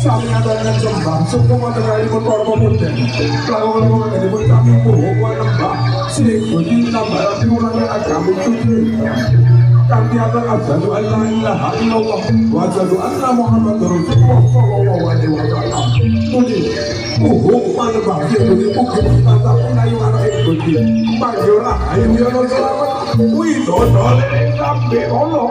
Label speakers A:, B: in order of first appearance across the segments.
A: Sami adalah sembah, semua dengan ilmu korban putih. Lalu dari berkami pohon lembah, sehingga kita berarti ulangnya agama itu. Kami akan asyhadu an la ilaha illallah wa asyhadu anna Muhammadar Rasulullah sallallahu alaihi wasallam. Tuli, mana bagi tuli hukum tata punayu anak itu. Panggillah ayo yang selamat. Wih, dodol sampai Allah.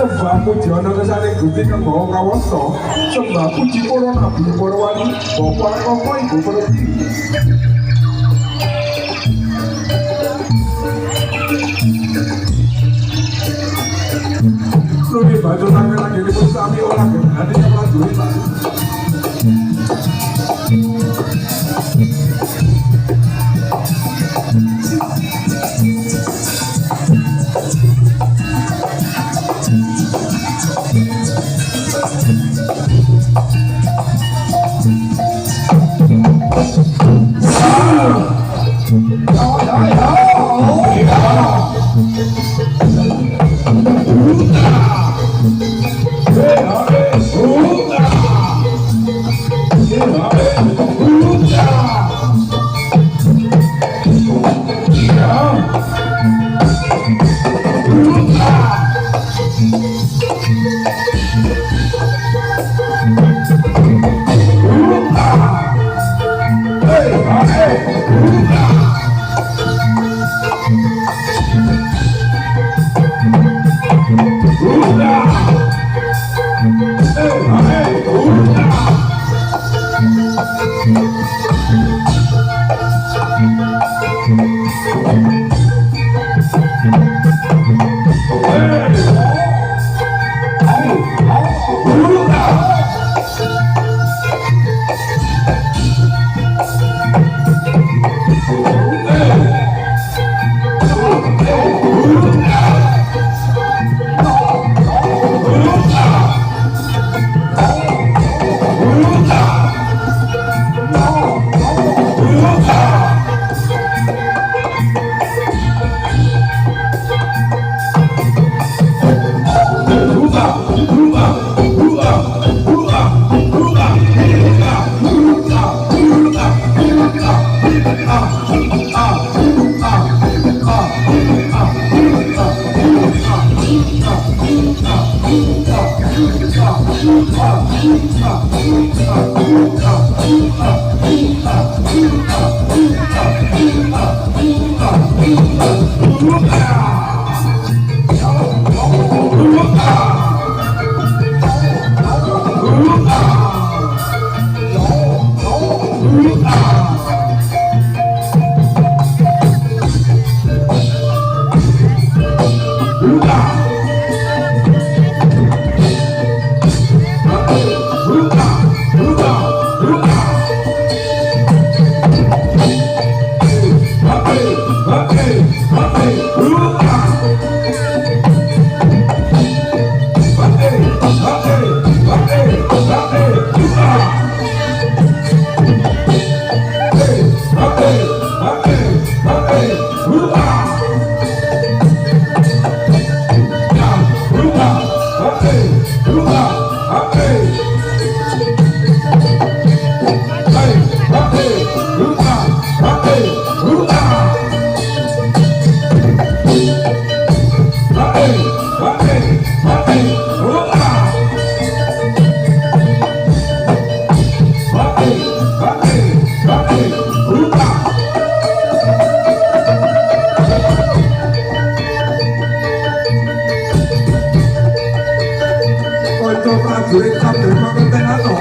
A: Sembah puji ana kesane Gusti kang Maha Kawasa, sembah puji para nabi para wali, Bapak Rama Ibu Pertiwi. Nuli baju tangan lagi di sami ora genane prajurit. prajurit kabeh mangertenano.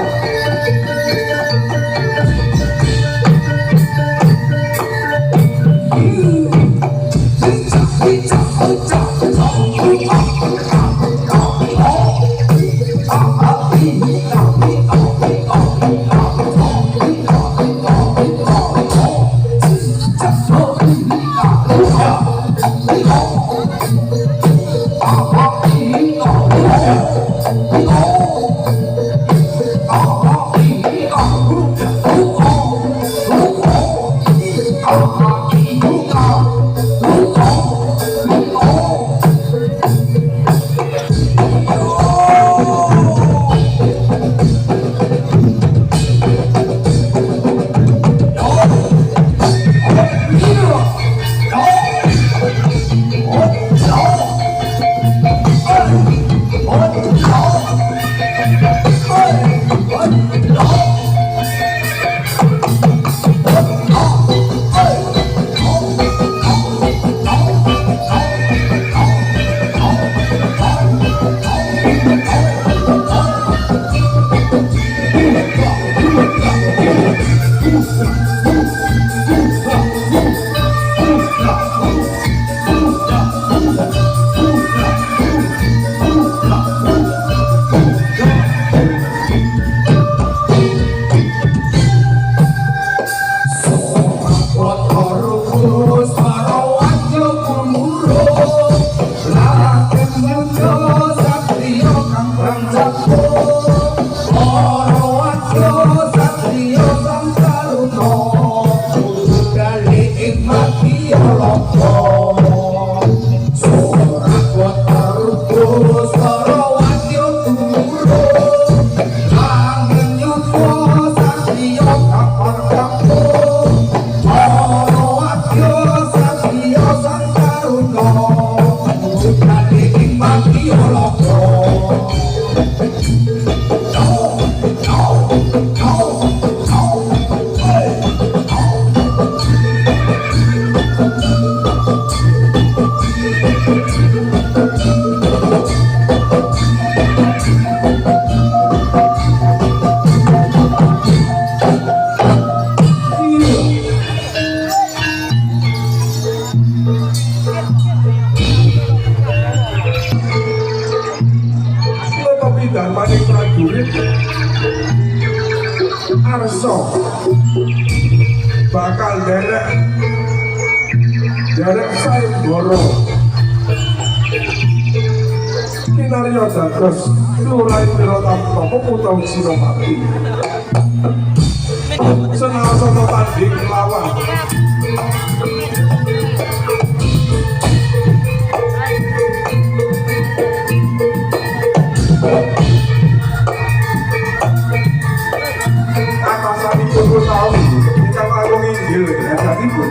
A: Arso bakal derek Sayembara kinarya dados lurahe Wiratampaka putra Sinopati senasa tanding lawan atasanipun tahu ingkang agung inggil derajatipun.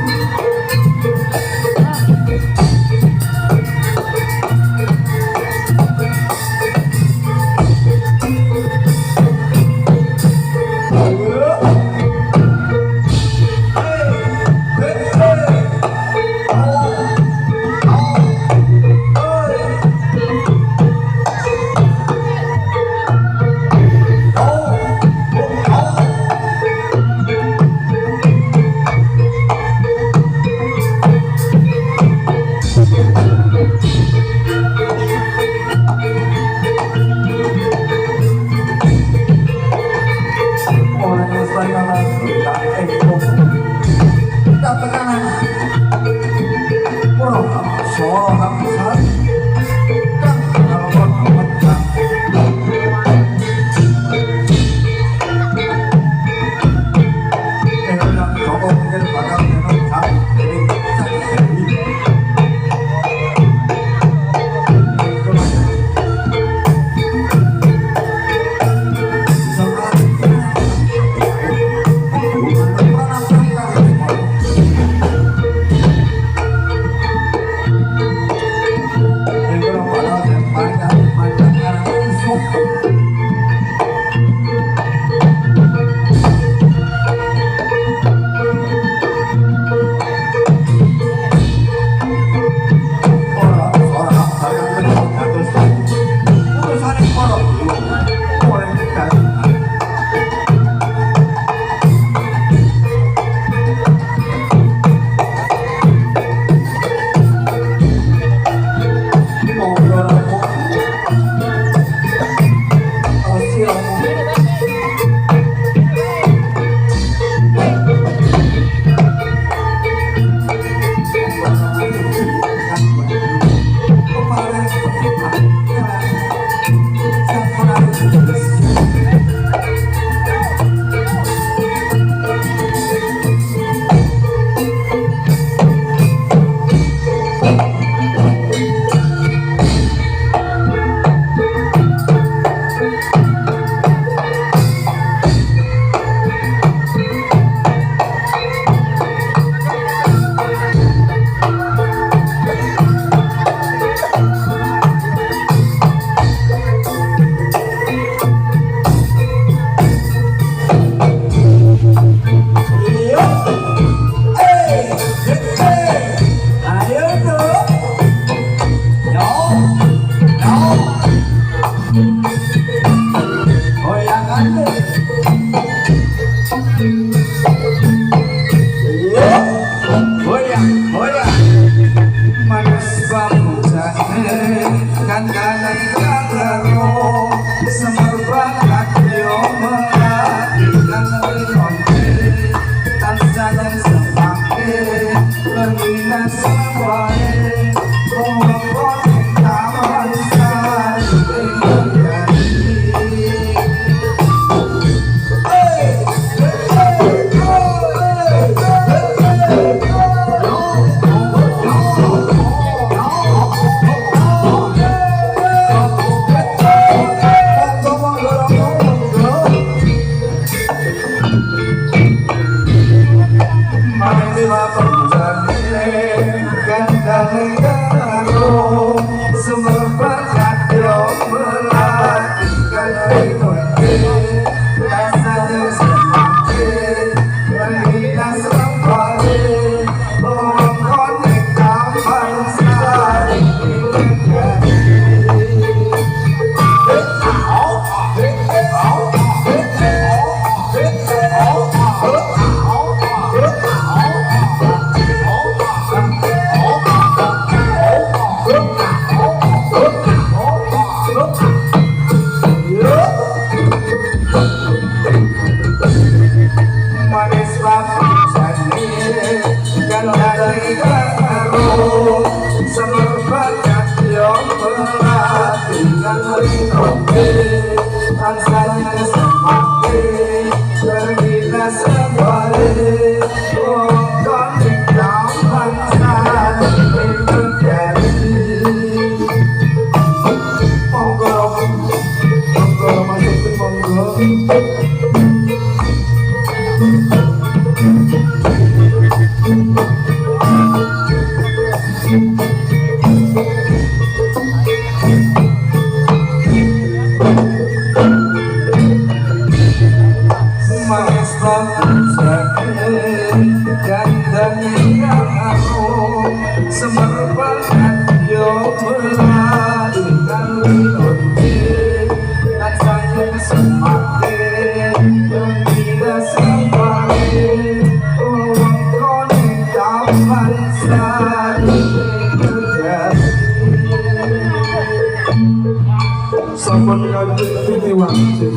A: Sampun kanjeng piti wajib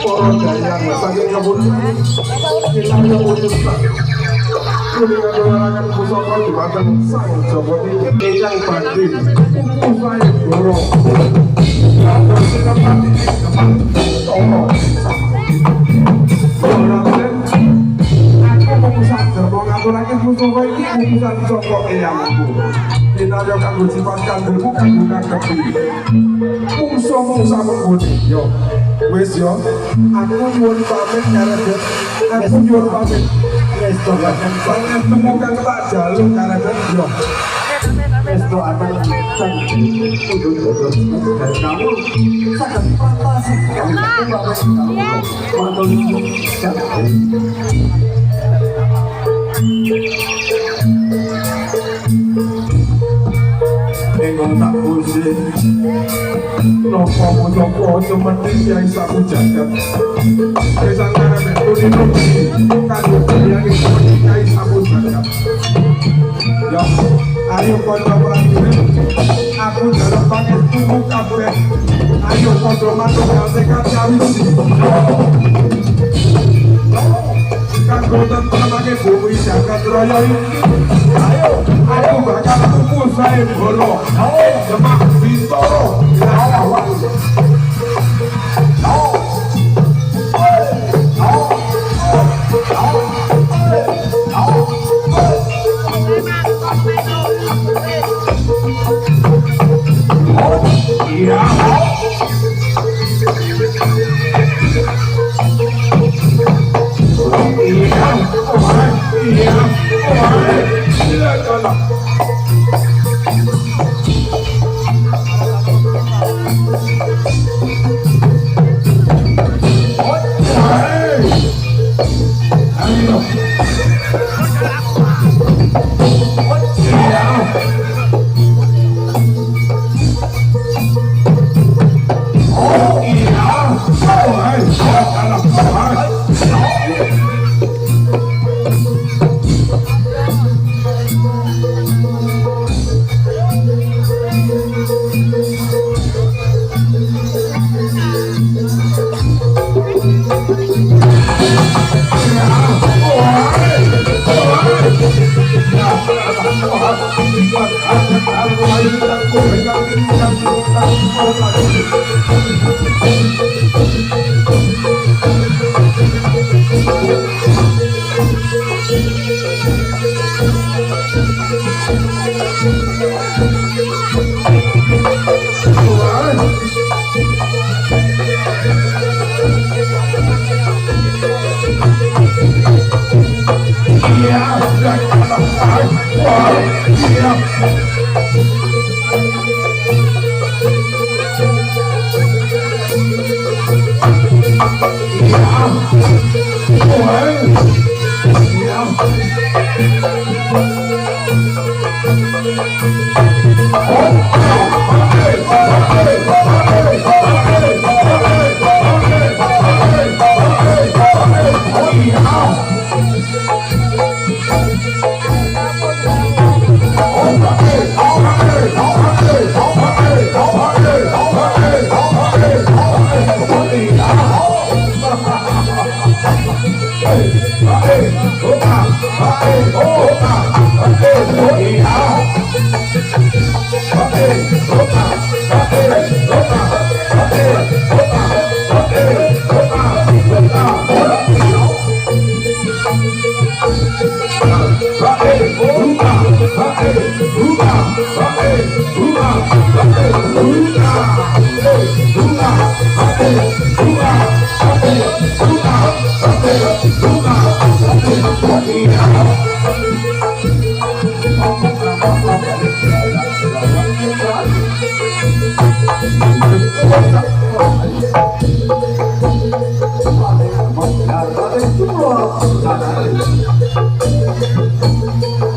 A: para dayang saking keputusan kita keputusan kuningan dolarangan pusaka dumateng sang Joko ingkang badhe usahe goro atur sinepati depan toro aku memusak dermo ngaturaken pusaka iki utusan saka eyangku dinayo kanggo sifat kanggoku kanggo ngadepi mungsa-mungsa mengkene yo wis yo aku nyuwun pamit karedet aku nyuwun pamit wis to kan temu kang tak jaluk karedet yo wis to akan sang kudu dan kamu sangat fantasi kamu mantul Engkong tak pusing nopo mujopo cuman dikiai sapu jagat Kesan karena metuni nopi kandung dikiai dikiai sapu jagat Ya, ayo kondo prajurit aku dalam paket tubuh kabeh ayo kondo masuk LTK Cawisi kanggo tentremake bumi jagat raya iki ayo aku bakal tuku sae bolo Demak Bintoro lawan Yeah.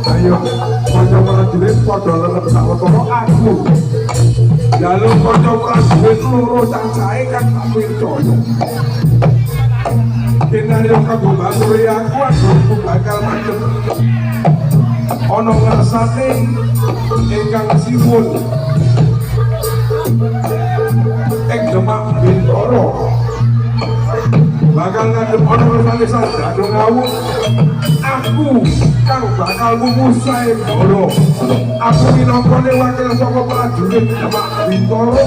A: Ayo, kanca prajurit padha lelep sawetara aku. Jaluk kanca prajurit loro cacahe kang tak percaya. Kenario kanggo baturi aku bakal macet. Ana ngersane ingkang siwun. Ing Demak Bintoro. Bakal ngadep ana ngersane Sanjado Ngawur. Aku kang bakal mumusahe Ndoro. Aku minangka wakil saka prajurit Demak Bintoro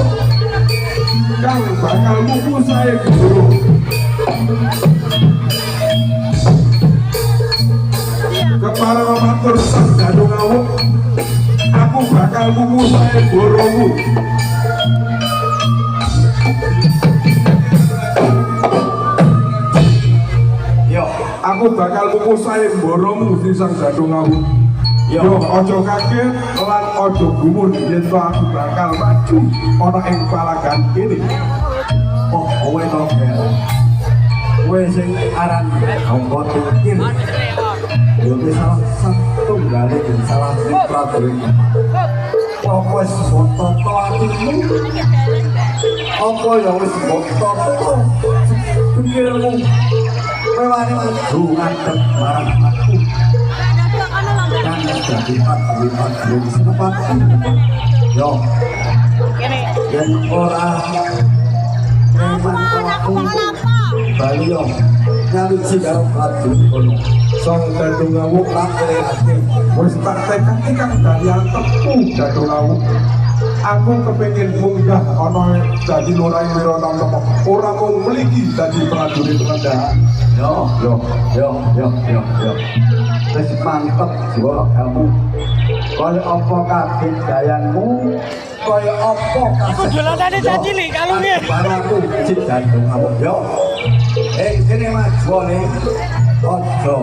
A: kang bakal mumusahe Ndoro. Kepala matur Sanjado Ngawur, aku bakal mumusahe Ndoromu. Aku bakal mumusahe mboromu si Sanjado Ngawur. Yo aja kaget lan aja gumun yen to aku bakal maju ana ing palagan kene.
B: Oh, kowe to. Kowe sing aran Angga Tukir. Yo wis salah satu gale salah sing prajurit. Apa wis foto atimu? Apa ya wis foto pikirmu? Mewani maju ngadep marang aku. Kan jadi pat senepat. Yo. Yen ora aku Bali yo nyawiji karo prajurit kono.
A: Sanjado Ngawur
B: Tak kelihatan.
A: wis tak tekani kang dadian tepu Sanjado Ngawur. Aku kepengin munggah ana dadi Lurah Wiratono, ora mung mligi dadi prajurit rendahan.
B: Yo. Wis mantep jiwa kamu. Kaya apa kabeh gayanmu? Kaya apa
C: Aku dolanane cilik kalunge.
B: Baraku cip jantung kamu. Yo. Sini majone. Ojo.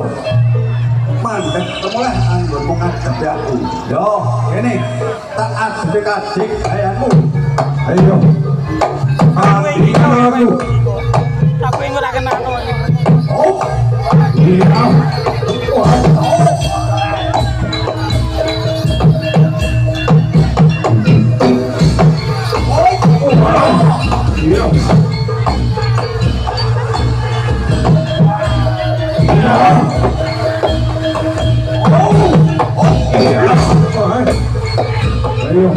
B: Mandek kemulah anggonmu ngadepi aku. Yo, ini tak adepi kadik gayanmu.
A: Ayo. Aku.
C: Aku ingin ora kenal.
A: Oh. Iya. Iya. Ayo.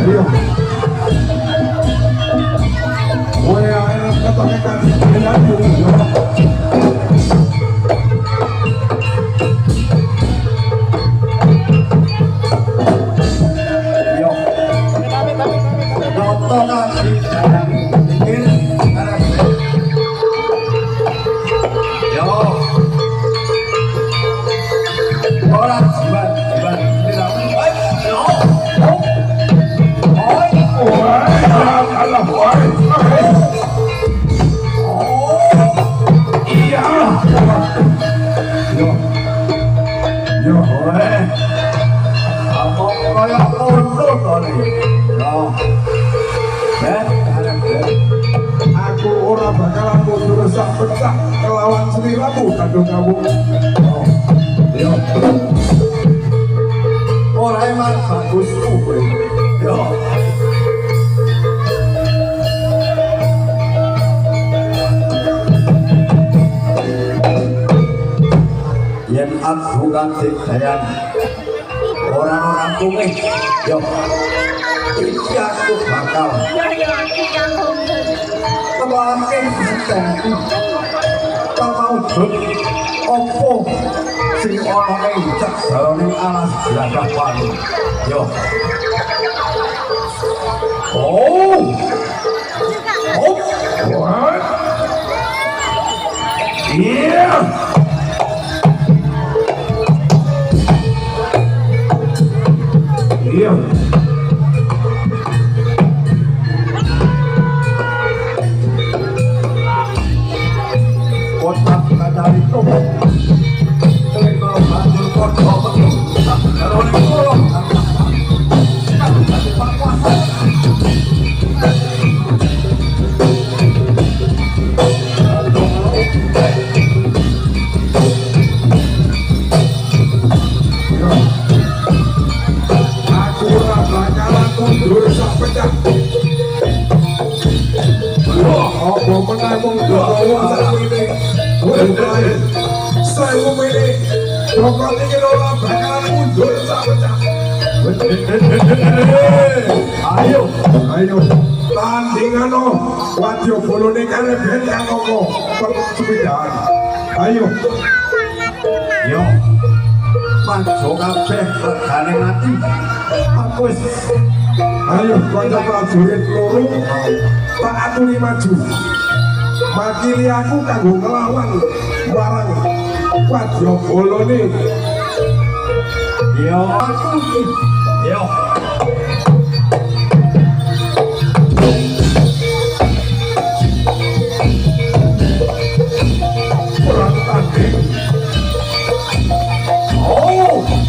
A: Ayo. Gue akhirnya katakan denganmu.
B: Yo. Toto kasih sayang pikir karakter. Yo. Orang jiban tidak. Yo.
A: Aku ora bakalan mundur sak pecah kelawan sliramu kandung kamu. Yo.
B: Ora emang bagus kuwe. Yo. Yen aku kanthi dayan orang-orang kuwe. Yo. Iki aku bakal kemarin tentu kau mau jod opo sing ana ing jajarane alas geladah palu. Yo. Oh.
A: What? Yeah. Iya.
B: Kotak kadang itu terima banjur kotak betul kalau itu
A: Aku ora bakalan mundur sak pecah. Apa meneh mung dowo sak ini. Saya ini pokok iki ora bakalan mundur sak pecah.
B: ayo
A: Tandingan wadya bolone kare ben kang apa sepedaan. Ayo.
B: yo maju kabeh regane mati aku wis
A: Ayo kanca prajurit loro tak aturi maju. Makili aku kanggo nglawan marang wadya bolone.
B: yo aku yo
A: Perang tanding.
B: oh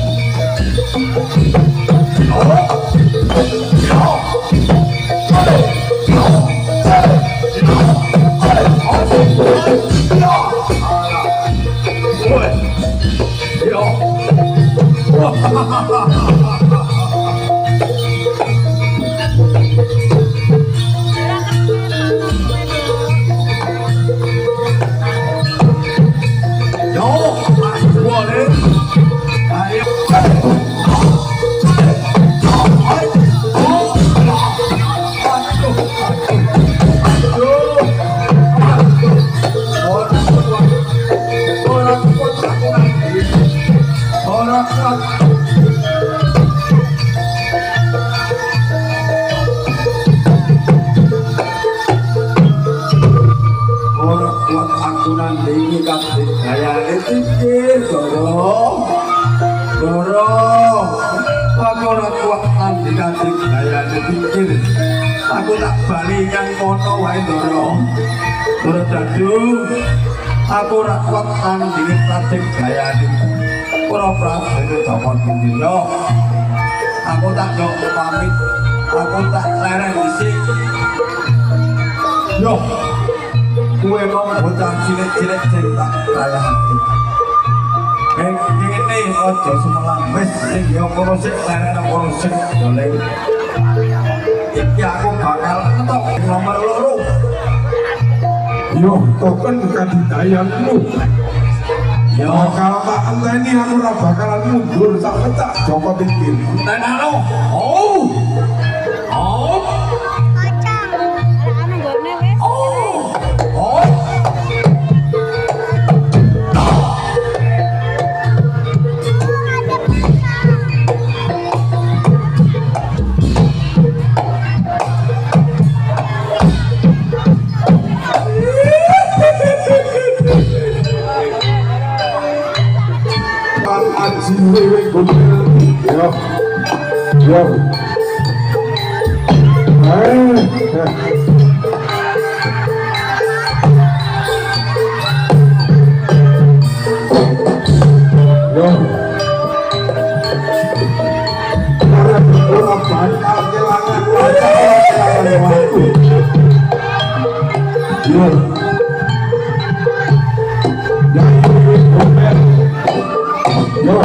B: aku tak bali yang kono wae Ndara. Ndara Dadu, aku ora kuat tandinge pratik gayane. Para prajurit Jawa Indra. Aku tak jok pamit. Aku tak lereng dhisik. Yo. Kuwe mau bocah cilik-cilik sing tak rayakake. Kene aja semelang wis sing yo kono sik lereng kono sik doleng. Iki aku bakal ngetok nomor loro.
A: Yo, token kadidayanmu.
B: Yo,
A: Bakal tak enteni aku ora bakalan mundur sak pecah Joko Tingkir.
B: tenang. Oh. Oh.
D: Kacang. Ada anu gone wes.
B: Oh.
A: Aji wewe gombel. Yo. Yo. Yo. Para orang bakal kelangan waktu. Yo. Yang wewe gombel. Yo,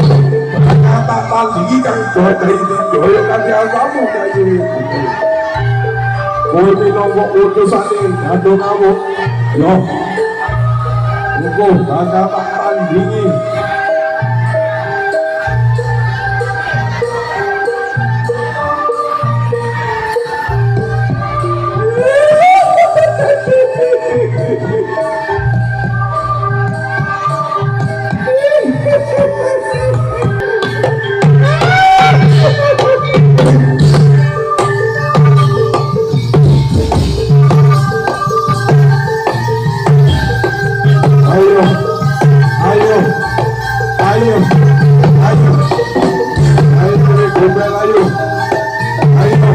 A: kata tandingi kang dari Joyo kanthi asamu kayu. Kowe minangka utusane Gandha kamu. Yo. Engko bakal tak tandingi. Ayo, ayo, ayo, ayo, ayo, gombel ayo, ayo.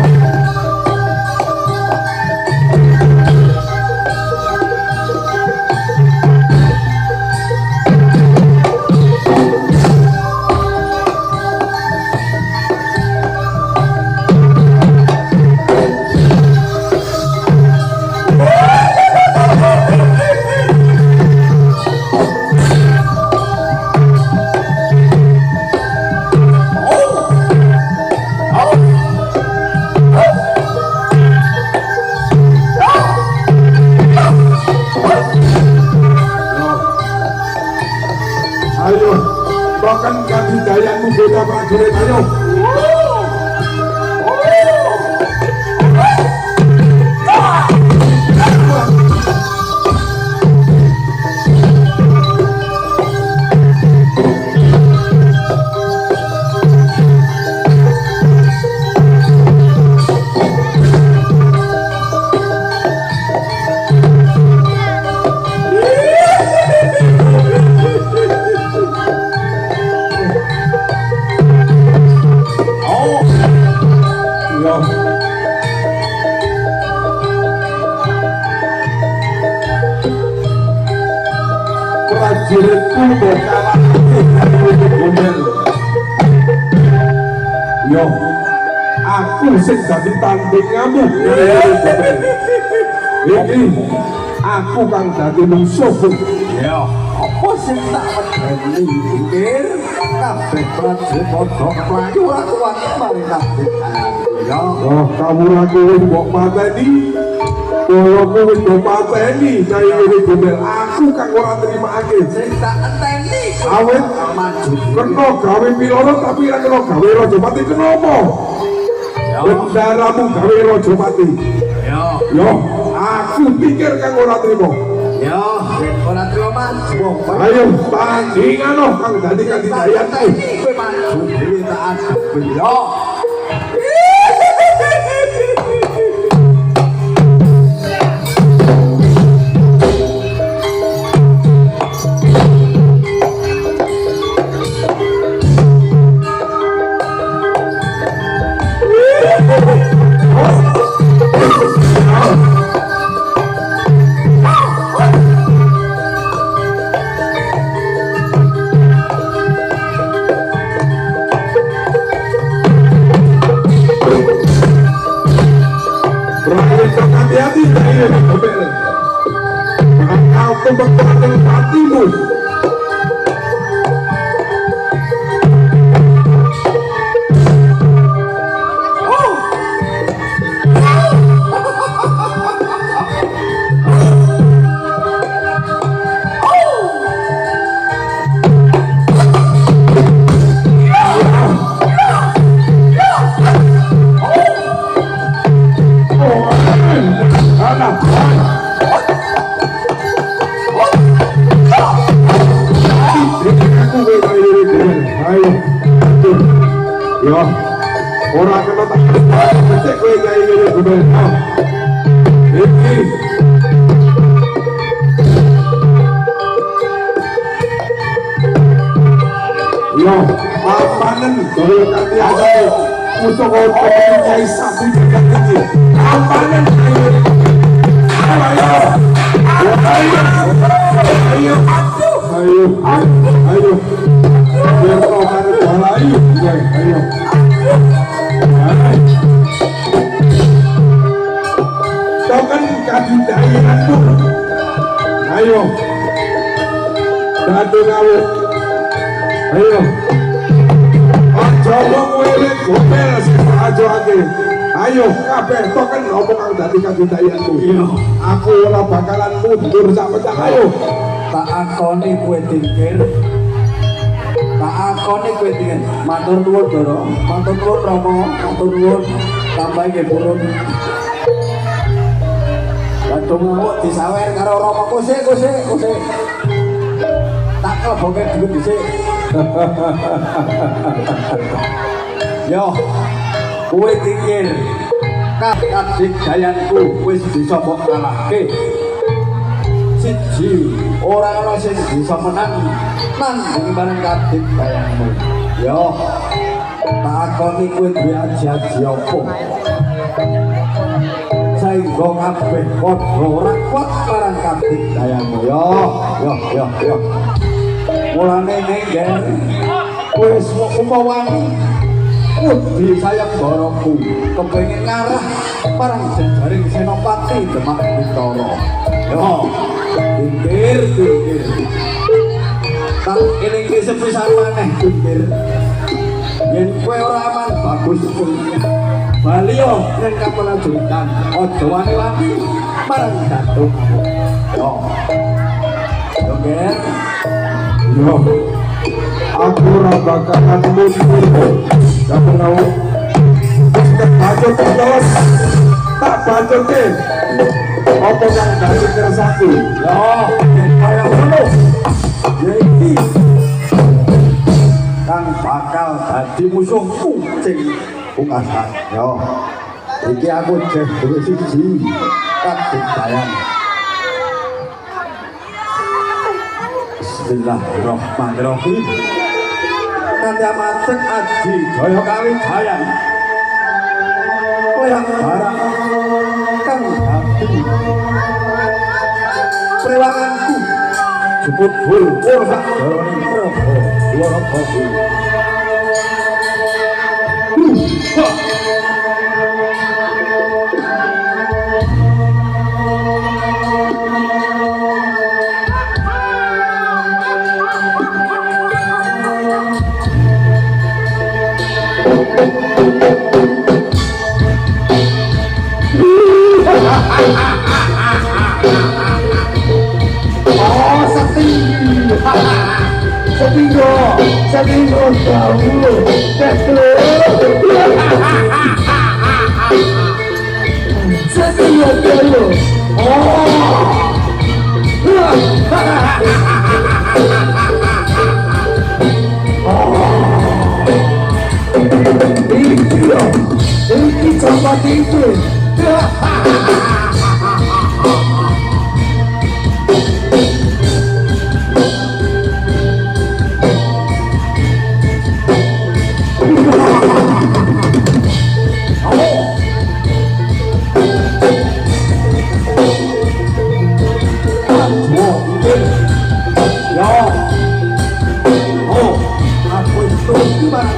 A: Ayo, bahkan kadidayanmu beda prajurit, ayo. Yo. Prajuritku berkalah dari gombel. Yo, aku sing dadi tandinganmu. Iki aku kang dadi musuhmu.
B: Yo, apa sing tak medeni pikir kabeh prajurit padha mlayu kuat mari kabeh. Yo,
A: Oh, kamu aku wis mbok pateni. Kalau aku wis mbok pateni, cai ini gombel. Aku kang ora terimake.
B: sing tak enteni
A: Awet
B: maju.
A: kena gawe piloro tapi ora kena gawe Rajapati kenapa?
B: Yo,
A: Bendaramu gawe Rajapati.
B: yo,
A: Yo, aku pikir kang ora trimo.
B: yo, sing ora trimo maju.
A: Ayo tandingan no kang dadi kadidayanku.
B: Kowe maju dhewe tak adep yo.
A: Hati-hati saya gombel. Kau kembang hatimu. Anak. Ayo. Yo. Ora kena tak cek kowe gawe ngene kudu. Iki. Yo, panen dulu kanthi asale. Musuh kok nyai sapi iki. Panen ayo. Ayo. Ayo. Ayo. Ayo. Biar kau kare balai. Ayo. Token kadidayanku. Ayo. Dadu kawu. Ayo. Aja ngomongin gobel sing aja ake. Ayo kabeh token opo kang dadi kadidayanku. Iya. Aku ora bakalan mundur sak pecah. Ayo.
B: Tak akoni kowe tingkir. Tak akoni kowe tingkir. Matur nuwun, Doro. Matur nuwun, Rama. Matur nuwun. Tambah nggih purun. Badung ngamuk disawer karo Rama kusik. Tak kleboke dhuwit dhisik. Yo. Kowe tingkir. Kadik gayanku wis bisa mbok kalahke. Siji orang ana sing bisa menang nang bareng kadik gayanmu. Yo. Tak akoni kowe duwe aji-aji apa? Saengga kabeh padha ora kuat marang kadik gayanmu. Yo. Mulane nengger wis umpamane Udi sayap boroku kepengin ngarah parang jejaring Senopati Demak Bintoro. Yo, tingkir. Tak eling sepisan maneh tingkir. Yen kowe ora aman bagus kuwi. Balio ning kapal jurutan aja wani-wani marang datuk. Yo. Yo, Ger.
A: Yo. Aku ora bakalan mundur. Kamu tahu? Bacot terus. Tak bacot ke. Apa kang dadi kersake?
B: Yo, kaya ngono. Ya iki. Kang bakal dadi musuhku sing pungkasan. Yo. Iki aku jeh duwe siji. Kadik bayang. Bismillahirrahmanirrahim. Nanti amateng aji jaya kali jayan koyang barang kang dadi prewanganku jebut bulbul sak jroning Prabu Dwarabadi.
A: Oh, Setinggo dahulu. Setinggo dahulu. Ini coba tinggi.
B: Aku itu gimana?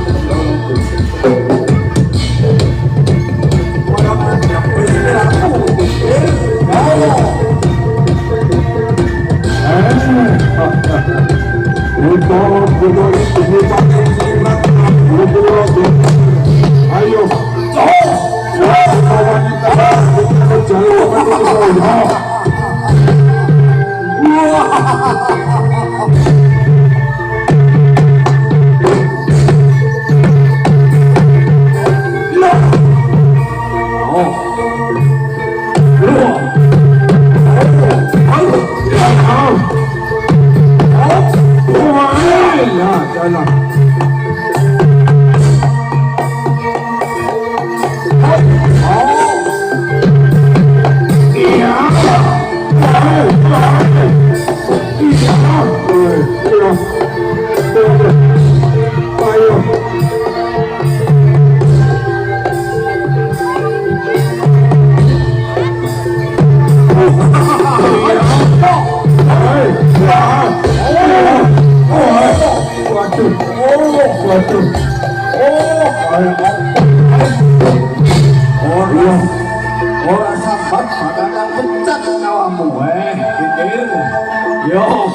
B: Yo,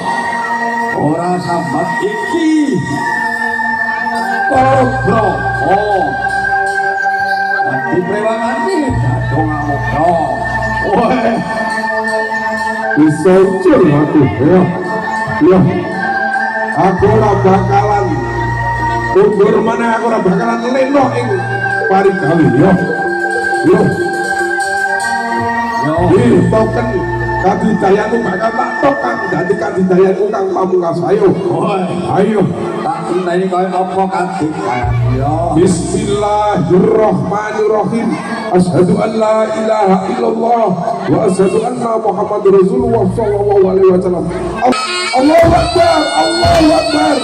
B: ora sambat iki. Bro, oh. Nanti prewangan ini dadong ngamuk yo. Weh,
A: bisa ucul aku ya. Ya, aku ora bakalan mundur mana, aku ora bakalan leno ing parigawe ya. Yo,
B: yo.
A: iki token kadidayanku bakal tak tokan dadi kadidayanku kang pamungkas. Ayo,
B: Weh,
A: ayo.
B: tak ini kaya apa kadik yo.
A: Bismillahirrahmanirrahim. Asyhadu an la ilaha illallah wa asyhadu anna Muhammadar Rasulullah sallallahu alaihi wasallam. Allahu akbar, Allahu akbar.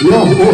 A: Ya, ayo.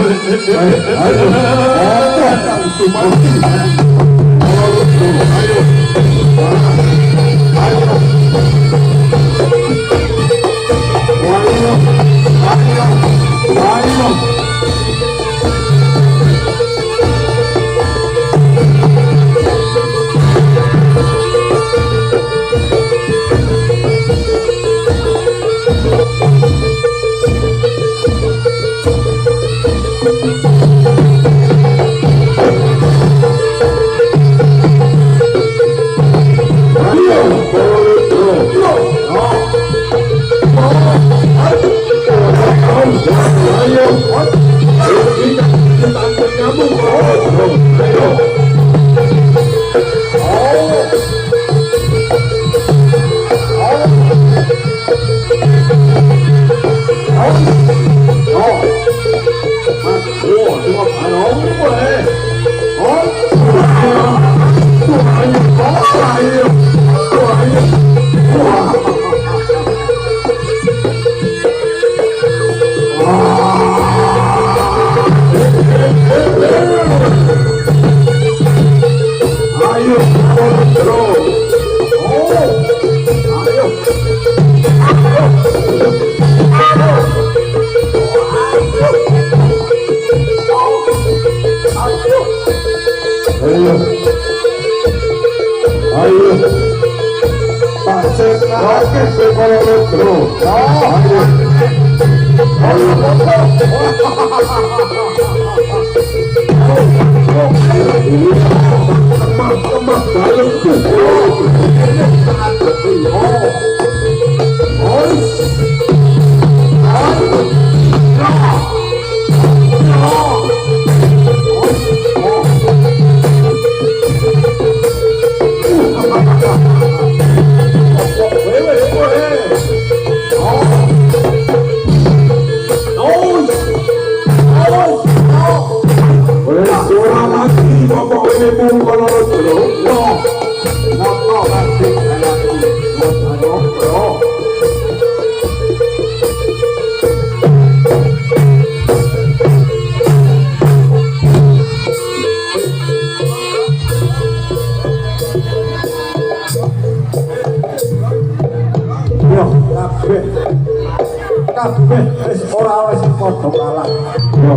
B: Kabeh wis ora wis padha kalah. Yo,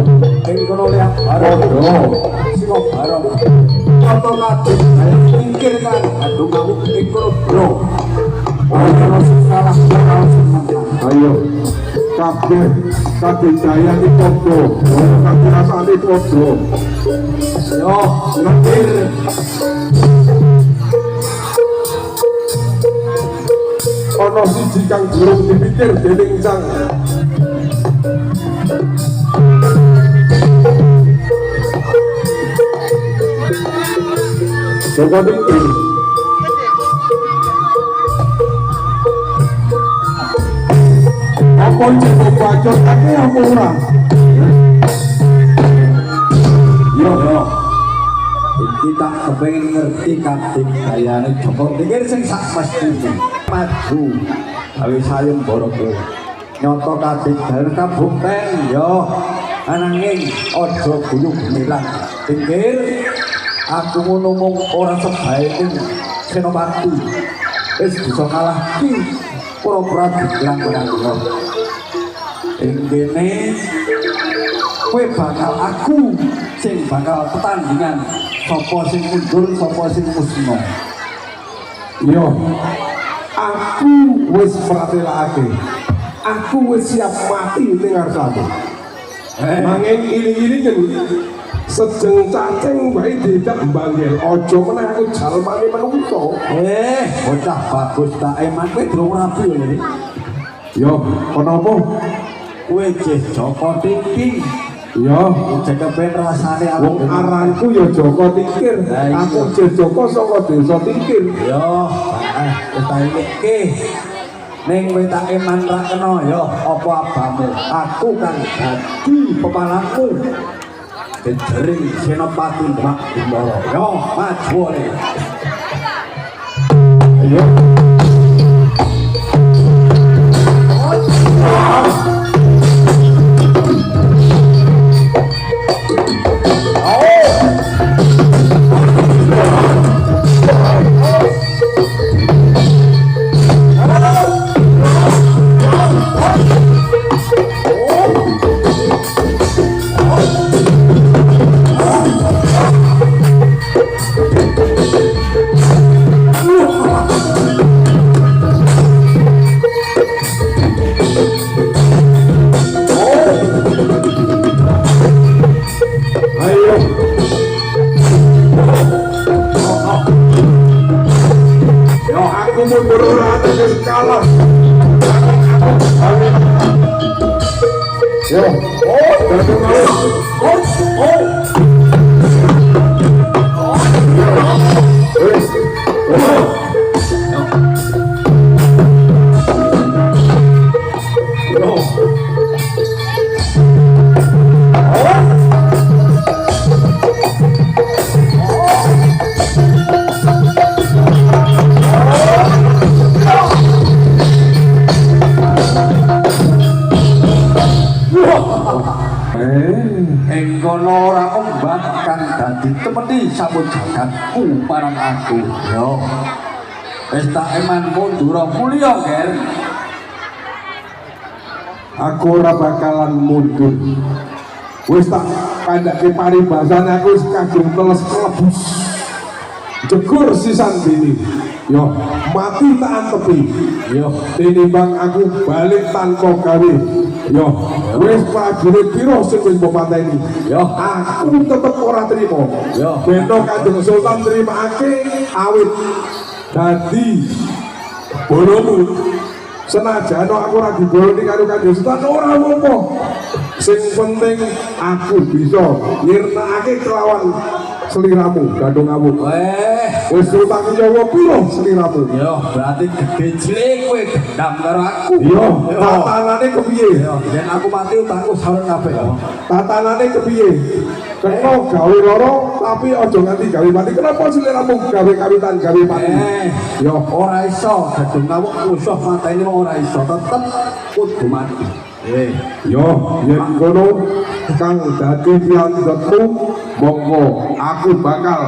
B: ing kono lihat bareng. Sing bareng. Apa kadhe ayo pikir kan aduh kamu ing kono bro. Ora salah kalau semenang.
A: Ayo. Kabeh kadidayan iki padha. Kabeh rasane padha.
B: Yo, ngerti.
A: Ana siji kang durung dipikir dening sang Coba pikir. Apa cukup bacot ake apa ora?
B: Yo. Kita kepengen ngerti kadik gayane Joko Tingkir sing sak mestine. Maju gawe sayung boroko. Nyoto kadik gawe kabukten yo. Ananging aja guyu gemilang. Tingkir aku ngono mung ora sebae Senopati. Wis bisa kalah ki pura-pura dibilang-bilang. Ing kene kowe bakal aku sing bakal pertandingan sapa sing mundur sapa sing musna.
A: Yo, aku wis pratelake aku wis siap mati ning ngarepmu. Manging iling-ilingen sejeng cacing bae didak mbanggel aja meneh aku jalmane menungso.
B: Bocah bagus tak eman kowe durung rapi lho iki.
A: Yo, kenapa?
B: Kowe jeh Joko Tingking.
A: Yo,
B: Jek kepen rasane
A: wong aranku ya Joko Tingkir. Aku jeh Joko saka desa Tingkir.
B: Yo, wis tak iki. Ning kowe tak eman ra kena ya apa abamu. Aku kan dadi pemalaku. Jering Senopati Mak Bimara. Yo, maju oleh.
A: Ayo.
B: Engkono ora ombak kang dadi temeni sampun jagatku marang aku. Yo. Wis tak eman mundura mulya, Ger.
A: Aku ora bakalan mundur. Wis tak kandhake paribasane aku wis kagem teles klebus. Jegur sisan dini. Yo, mati tak antepi. Yo, tinimbang aku balik tanpa gawe. Yo, wis prajurit piro sing wis pateni. Yo, aku tetep ora trimo. Yo, bento Kanjeng Sultan nrimakake awit dadi bolomu. Senajan aku ora diboloni karo Kanjeng Sultan ora apa-apa. Sing penting aku bisa nyirnakake kelawan seliramu, Gandung Awu. Wis utang nyawa piro seliramu?
B: Yo, berarti gede cilik kowe gendam karo aku.
A: Yo, tatanane kepiye?
B: Yo, yen aku mati utangku sareng kabeh.
A: Tatanane kepiye? Kena gawe loro tapi aja nganti gawe mati. Kenapa seliramu gawe kawitan gawe mati?
B: Yo, ora iso Gandung Awu musuh mateni ora iso, tetep kudu mati.
A: Yo, yen kono kang dadi piantutmu monggo aku bakal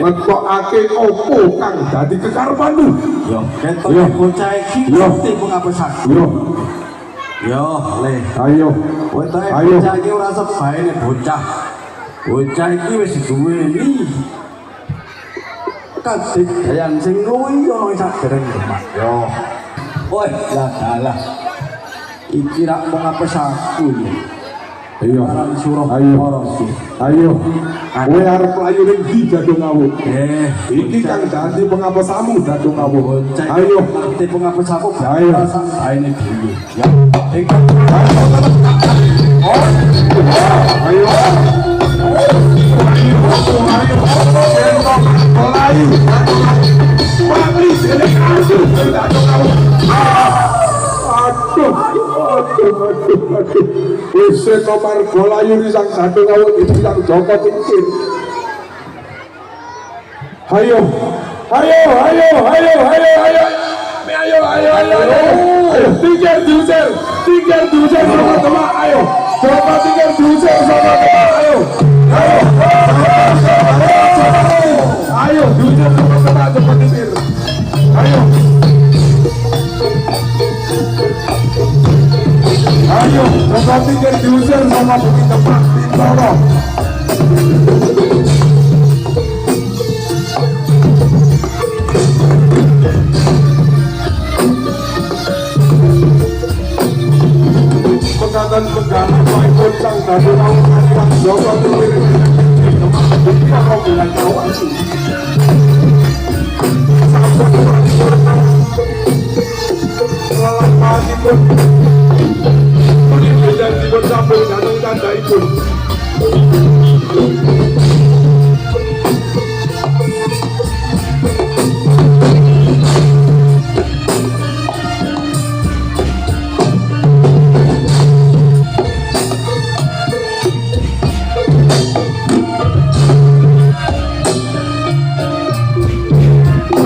A: ngetokake opo kang dadi kekarepanmu.
B: Yo, ketok bocah iki ngerti pengapus aku. Yo, le.
A: Ayo.
B: Ayo. Bocah iki ora sebaene bocah. Bocah iki wis duweni kadigdayan sing luwih ana sak dereng Demak. Yo. Woi, lah dalah. Iki rak pengapus aku.
A: Ayo,
B: ayo,
A: ayo, kowe arep mlayu ning ndi Gandung Awu? Iki kang dadi pengapesamu Gandung Awu. Ayo,
B: ngerti pengapus aku.
A: Ayo,
B: aine dhewe. Ya.
A: Ayo. Melayu. Mati sini aku Gandung Awu. Aduh. Wis nomor Golayu risang Gandung Awu iki sang Joko Tingkir. Ayo. Tingkir diusir sama-sama. Ayo. Joko Tingkir diusir sama-sama. Ayo, diusir sama-sama Joko Tingkir. Ayo, Joko Tingkir diusir sama Bukit Demak Bintoro. Jangan pegang main pocang dari lawan yang jauh dari kita mau bilang kawan. Selamat pagi pun. Ini jadi bercampur dan tanda itu.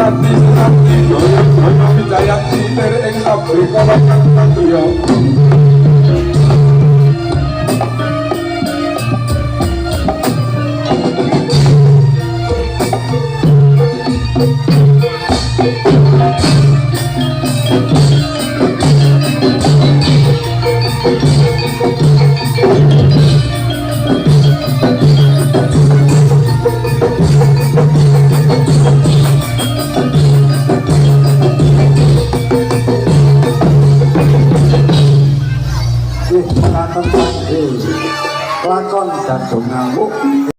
A: Nanti doyan doyan Wijayanti dari ing Afrika bakal nantiyo.
B: lakon dadung ngamuk